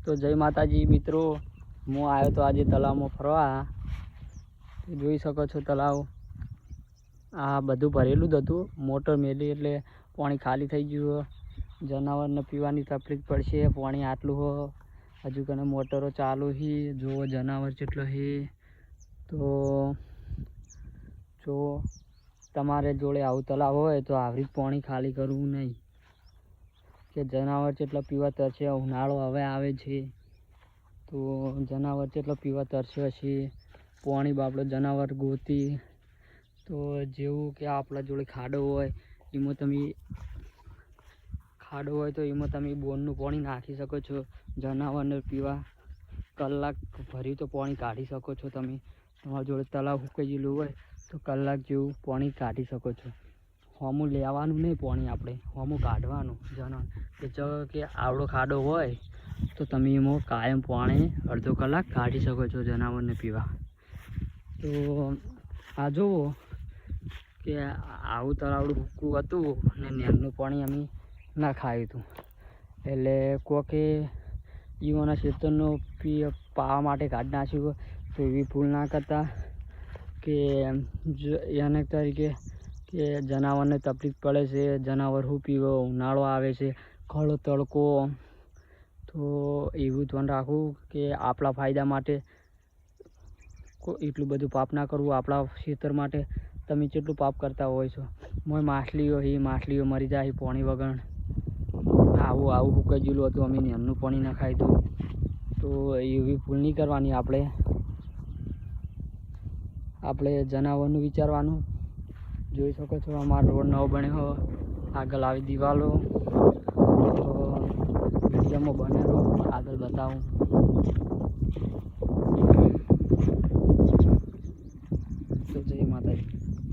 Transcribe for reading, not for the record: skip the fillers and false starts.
તો જય માતાજી મિત્રો, હું આવ્યો તો આજે તલાવમાં ફરવા. જોઈ શકો છો તલાવ આ બધું ભરેલું જ હતું. મોટર મેલી એટલે પાણી ખાલી થઈ ગયું. જનાવરને પીવાની તકલીફ પડશે. પાણી આટલું હો, હજુ કને મોટરો ચાલુ હી. જુઓ જનાવર જેટલો હે. તો જો તમારે જોડે આવું તલાવ હોય તો આવી પાણી ખાલી કરવું નહીં, કે જનાવર જેટલા પીવા તરસે. ઉનાળો હવે આવે છે તો જનાવર જેટલો પીવા તરસે હશે. પાણી બાપડો જનાવર ગોતી. તો જેવું કે આપણા જોડે ખાડો હોય એમાં તમે બોરનું પાણી નાખી શકો છો જનાવરને પીવા. કલાક ભરી તો પાણી કાઢી શકો છો તમે. તમારા જોડે તલાવ સુકાઈ ગયેલું હોય તો કલાક જેવું પાણી કાઢી શકો છો. હોમું લેવાનું નહીં પાણી, આપણે હોમું કાઢવાનું. કે આવડો ખાડો હોય તો તમે એમાં કાયમ પાણી અડધો કલાક કાઢી શકો છો જનાવરને પીવા. તો આ જુઓ કે આવું તળાવડું ભૂકું હતું અને નેરનું પાણી અમે ના ખાયું હતું. એટલે કોકે ઈઓના ખેતરનો પાવા માટે કાઢી નાખ્યું. તો એવી ભૂલ ના કરતા, કે એને તરીકે કે જનાવરને તકલીફ પડે છે. જનાવર શું પીવો, ઉનાળો આવે છે, ખળો તડકો. તો એવું ધ્યાન રાખવું કે આપણા ફાયદા માટે એટલું બધું પાપ ના કરવું. આપણા ખેતર માટે તમે કેટલું પાપ કરતા હોય છો. માછલીઓ મરી જાય પાણી વગર. આવું સુકાઈ ગયેલું હતું, અમે નેરનું પાણી ના ખાય તો એવી ભૂલ નહીં કરવાની. આપણે જનાવરનું વિચારવાનું. જોઈ શકો છો અમારો રોડ નવો બન્યો, આગળ આવી દિવાલો. તો વિડીયોમાં બનેલો આગળ બતાવું. તો જય માતાજી.